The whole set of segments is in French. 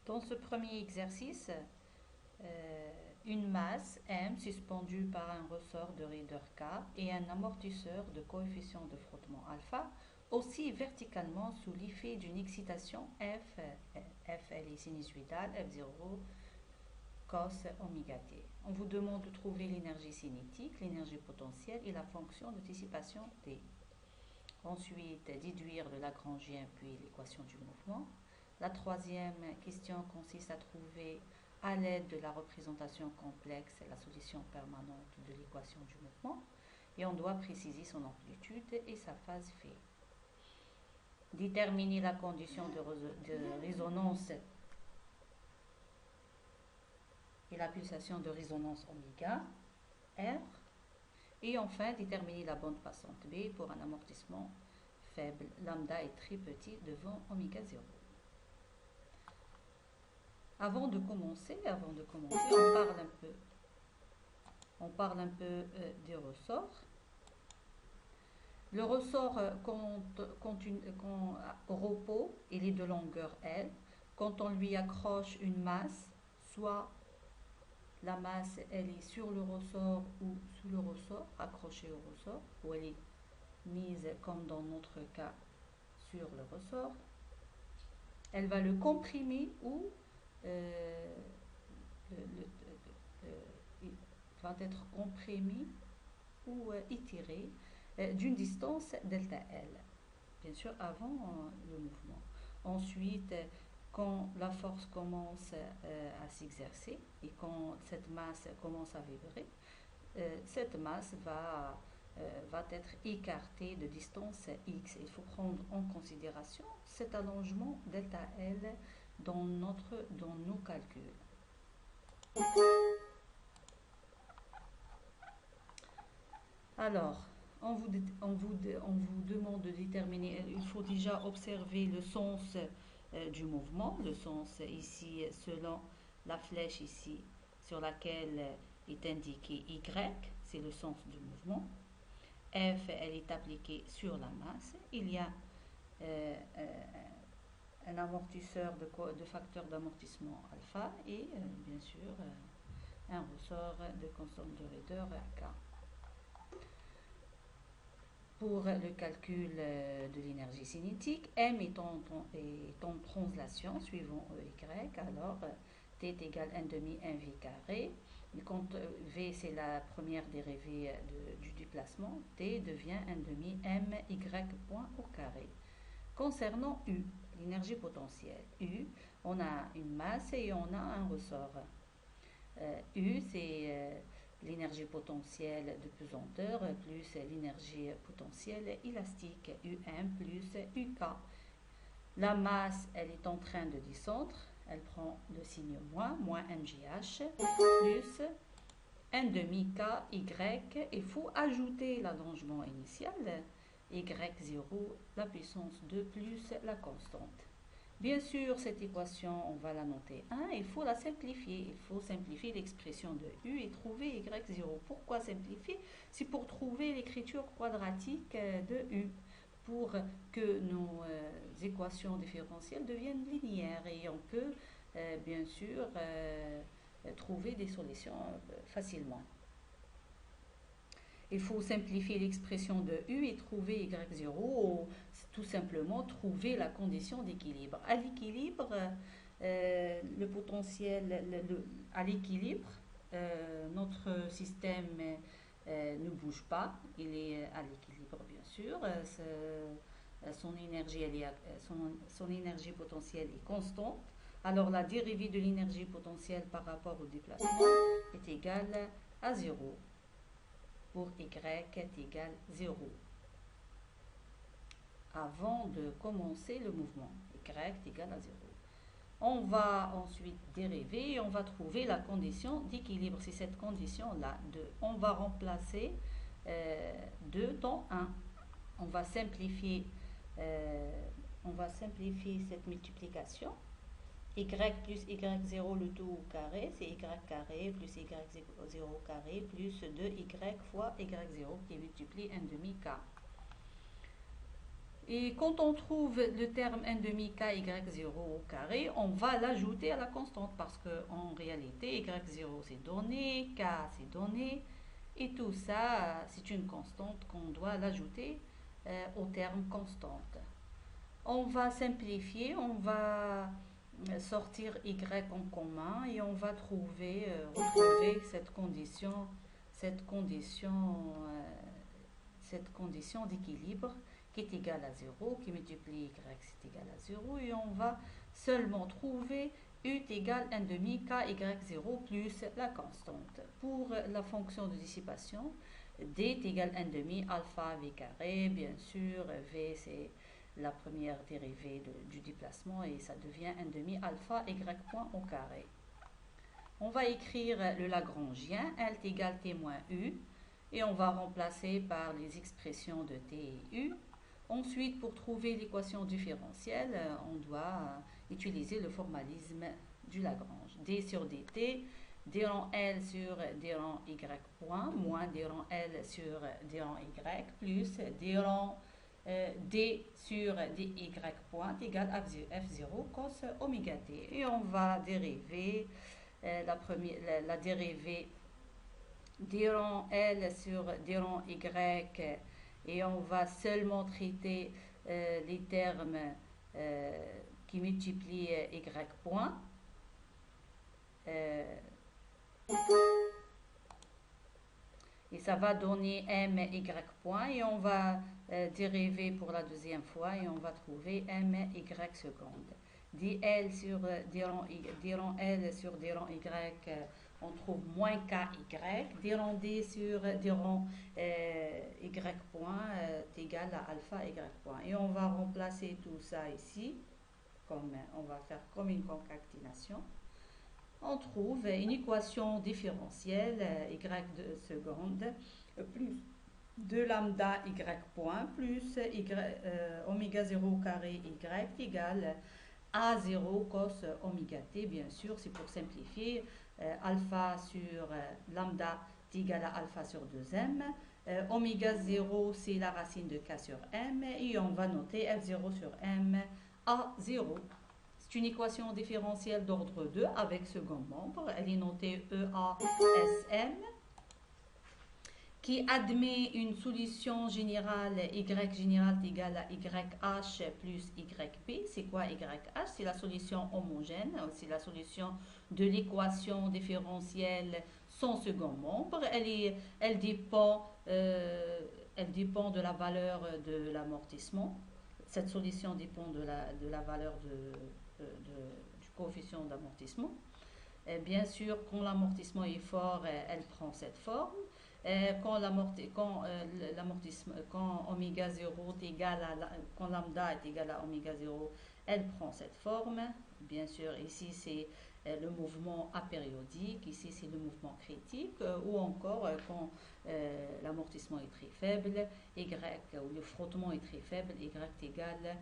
Dans ce premier exercice, une masse M suspendue par un ressort de raideur K et un amortisseur de coefficient de frottement alpha oscille verticalement sous l'effet d'une excitation F. F elle est sinusoïdale, F0 cos oméga t. On vous demande de trouver l'énergie cinétique, l'énergie potentielle et la fonction de dissipation T. Ensuite, déduire le Lagrangien puis l'équation du mouvement. La troisième question consiste à trouver à l'aide de la représentation complexe la solution permanente de l'équation du mouvement et on doit préciser son amplitude et sa phase φ. Déterminer la condition de résonance et la pulsation de résonance oméga R. Et enfin, déterminer la bande passante B pour un amortissement faible. Lambda est très petit devant oméga 0. Avant de commencer, on parle un peu des ressorts. Le ressort au repos, il est de longueur L. Quand on lui accroche une masse, soit la masse elle est sur le ressort ou sous le ressort, accrochée au ressort, ou elle est mise comme dans notre cas sur le ressort, elle va le comprimer ou va être comprimé ou étiré d'une distance delta L, bien sûr avant le mouvement. Ensuite, quand la force commence à s'exercer et quand cette masse commence à vibrer, cette masse va être écartée de distance x. Il faut prendre en considération cet allongement delta L dans nos calculs. Alors, on vous demande de déterminer, il faut déjà observer le sens du mouvement, le sens ici selon la flèche ici sur laquelle est indiqué Y, c'est le sens du mouvement. F, elle est appliquée sur la masse. Il y a un amortisseur de facteur d'amortissement alpha et bien sûr un ressort de constante de raideur K. Pour le calcul de l'énergie cinétique, M est en translation suivant EY, alors T est égal à 1 demi mv carré. Et quand V c'est la première dérivée du déplacement, T devient 1 demi my point au carré. Concernant U, l'énergie potentielle, U, on a une masse et on a un ressort. U c'est l'énergie potentielle de pesanteur plus l'énergie potentielle élastique, UM plus UK. La masse, elle est en train de descendre, elle prend le signe moins mgh, plus 1 demi KY. Il faut ajouter l'allongement initial, Y0, la puissance 2 plus la constante. Bien sûr, cette équation, on va la noter 1. Il faut la simplifier. Il faut simplifier l'expression de U et trouver Y0. Pourquoi simplifier? C'est pour trouver l'écriture quadratique de U, pour que nos équations différentielles deviennent linéaires. Et on peut, bien sûr, trouver des solutions facilement. Il faut simplifier l'expression de U et trouver Y0, ou tout simplement trouver la condition d'équilibre. À l'équilibre, le potentiel, à l'équilibre, notre système ne bouge pas, il est à l'équilibre bien sûr. Son énergie potentielle est constante. Alors la dérivée de l'énergie potentielle par rapport au déplacement est égale à 0. Pour Y est égal 0. Avant de commencer le mouvement, Y est égal à 0. On va ensuite dériver et on va trouver la condition d'équilibre. C'est cette condition-là. On va remplacer 2 dans 1. On va simplifier cette multiplication. Y plus Y0 le tout au carré, c'est Y carré plus Y0 carré plus 2Y fois Y0 qui multiplie 1 demi K. Et quand on trouve le terme 1 demi ky0 au carré, on va l'ajouter à la constante parce qu'en réalité, y0 c'est donné, k c'est donné, et tout ça, c'est une constante qu'on doit l'ajouter au terme constante. On va simplifier, on va sortir y en commun et on va retrouver cette condition, euh, cette condition d'équilibre qui est égale à 0, qui multiplie y, c'est égal à 0, et on va seulement trouver u égale 1 demi ky0 plus la constante. Pour la fonction de dissipation, d est égal à 1 demi alpha v carré, bien sûr, v c'est la première dérivée du déplacement et ça devient 1 demi alpha y point au carré. On va écrire le Lagrangien, L égale t moins u, et on va remplacer par les expressions de t et u. Ensuite, pour trouver l'équation différentielle, on doit utiliser le formalisme du Lagrange. D sur dt, d rang L sur d rang y point, moins d rang L sur d rang y, plus d rang d sur dy point égale f0 cos oméga t. Et on va dériver la dérivée d rang L sur d rang y, et on va seulement traiter les termes qui multiplient y point. Et ça va donner my point et on va dériver pour la deuxième fois et on va trouver my seconde. dl sur d rang L sur d rang y, on trouve moins ky, d rang d sur d rang y point est égal à alpha y point. Et on va remplacer tout ça ici, on va faire comme une concaténation. On trouve une équation différentielle y de seconde plus 2 lambda y point plus oméga 0 carré y égale a0 cos oméga t. Bien sûr, c'est pour simplifier, alpha sur lambda est égal à alpha sur 2m. Oméga 0, c'est la racine de k sur m, et on va noter f0 sur m à 0. C'est une équation différentielle d'ordre 2 avec second membre. Elle est notée EASM, qui admet une solution générale y générale égale à YH plus YP. C'est quoi YH? C'est la solution homogène, c'est la solution de l'équation différentielle sans second membre. Elle dépend de la valeur de l'amortissement. Cette solution dépend de la valeur du coefficient d'amortissement. Bien sûr, quand l'amortissement est fort, elle prend cette forme. Quand oméga 0 est égal quand lambda est égal à oméga 0, elle prend cette forme. Bien sûr, ici c'est le mouvement apériodique, ici c'est le mouvement critique, ou encore quand l'amortissement est très faible, y, ou le frottement est très faible, y égale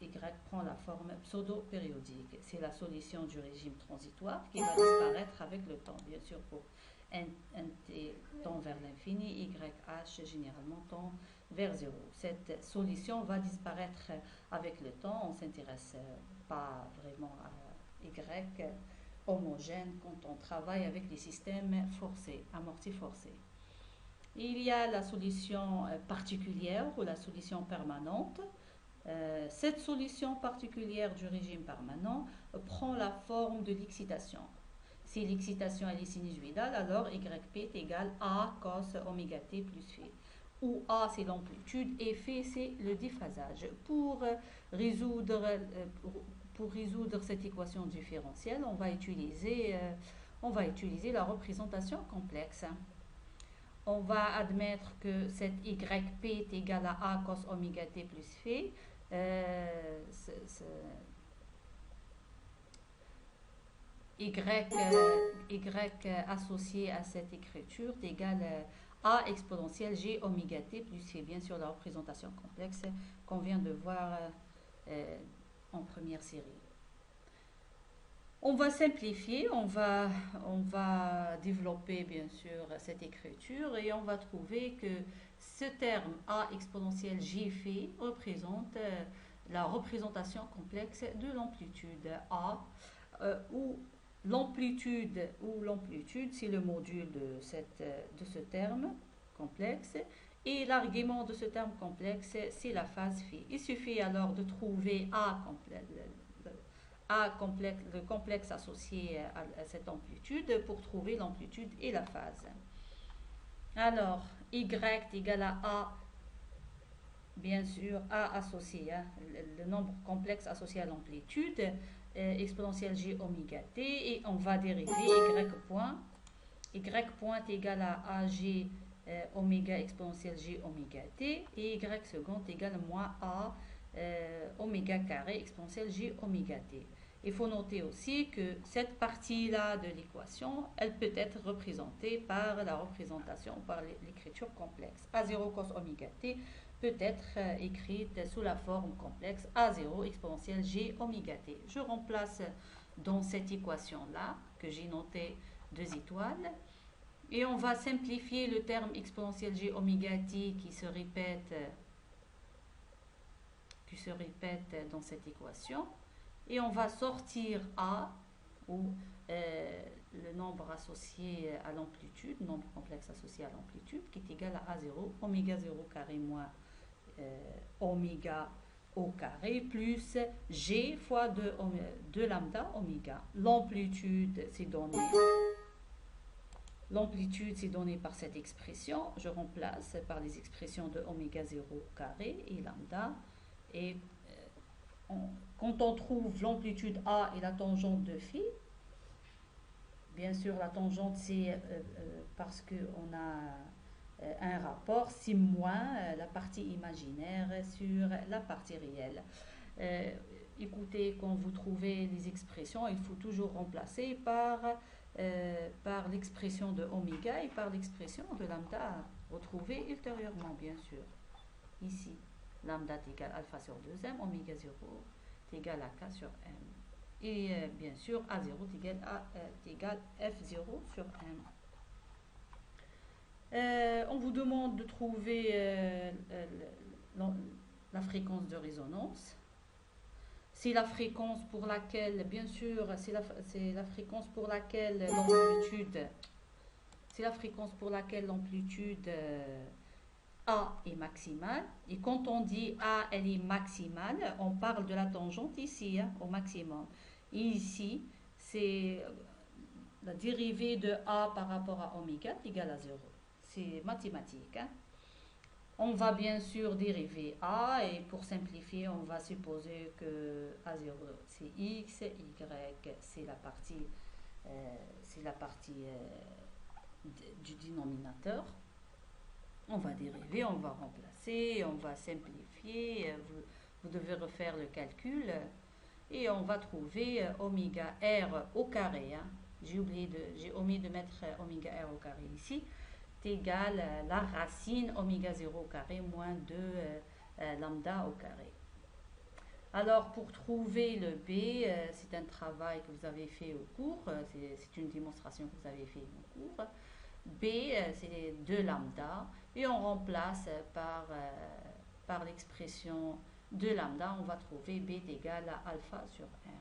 y prend la forme pseudo-périodique. C'est la solution du régime transitoire qui va disparaître avec le temps. Bien sûr, pour n tend vers l'infini, YH généralement tend vers 0. Cette solution va disparaître avec le temps. On ne s'intéresse pas vraiment à Y homogène quand on travaille avec les systèmes forcés, amortis forcés. Il y a la solution particulière ou la solution permanente. Cette solution particulière du régime permanent prend la forme de l'excitation. Si l'excitation est sinusoïdale, alors YP est égal à cos oméga t plus phi, où A c'est l'amplitude et phi c'est le déphasage. Pour résoudre cette équation différentielle, on va utiliser la représentation complexe. On va admettre que cette YP est égal à A cos oméga t plus phi. Y associé à cette écriture est égal à A exponentielle G oméga t plus phi. Bien sûr, la représentation complexe qu'on vient de voir en première série. On va simplifier, on va développer bien sûr cette écriture et on va trouver que ce terme A exponentielle G phi représente la représentation complexe de l'amplitude A où l'amplitude c'est le module de ce terme complexe et l'argument de ce terme complexe c'est la phase phi. Il suffit alors de trouver le complexe associé à cette amplitude pour trouver l'amplitude et la phase. Alors, y est égal à A, bien sûr, A associé, hein, le nombre complexe associé à l'amplitude, exponentielle G oméga t, et on va dériver Y point. Y point est égal à AG oméga exponentielle G oméga t, et Y second égal à moins A oméga carré exponentielle G oméga t. Il faut noter aussi que cette partie-là de l'équation, elle peut être représentée par la représentation, par l'écriture complexe. A0 cos oméga t peut être écrite sous la forme complexe A0 exponentielle G oméga t. Je remplace dans cette équation-là, que j'ai notée 2 étoiles, et on va simplifier le terme exponentielle G oméga t qui se répète dans cette équation. Et on va sortir A, ou le nombre associé à l'amplitude, nombre complexe associé à l'amplitude, qui est égal à A0, oméga 0 carré moins oméga au carré, plus G fois 2 lambda oméga. L'amplitude, c'est donné. L'amplitude, c'est donné par cette expression. Je remplace par les expressions de oméga 0 carré et lambda. Et quand on trouve l'amplitude A et la tangente de phi, bien sûr la tangente c'est parce qu'on a un rapport, c'est moins la partie imaginaire sur la partie réelle. Écoutez, quand vous trouvez les expressions, il faut toujours remplacer par l'expression de oméga et par l'expression de lambda retrouvée ultérieurement, bien sûr. Ici, lambda est égal à alpha sur 2m, oméga 0 est égal à k sur m. Et bien sûr, A0 est égal à F0 sur m. On vous demande de trouver la fréquence de résonance. C'est la fréquence pour laquelle, bien sûr, c'est la fréquence pour laquelle l'amplitude, A est maximale. Et quand on dit A, elle est maximale, on parle de la tangente ici, hein, au maximum. Et ici, c'est la dérivée de A par rapport à oméga égale à 0. C'est mathématique. Hein. On va bien sûr dériver A et pour simplifier, on va supposer que A0 c'est X, Y c'est la partie du dénominateur. On va dériver, on va remplacer, on va simplifier, vous devez refaire le calcul et on va trouver oméga R au carré. Hein. J'ai omis de mettre oméga R au carré ici. C'est égal à la racine oméga 0 au carré moins 2 lambda au carré. Alors pour trouver le B, c'est un travail que vous avez fait au cours, c'est une démonstration que vous avez fait au cours. B, c'est 2 lambda et on remplace par l'expression de lambda, on va trouver B est égal à alpha sur m.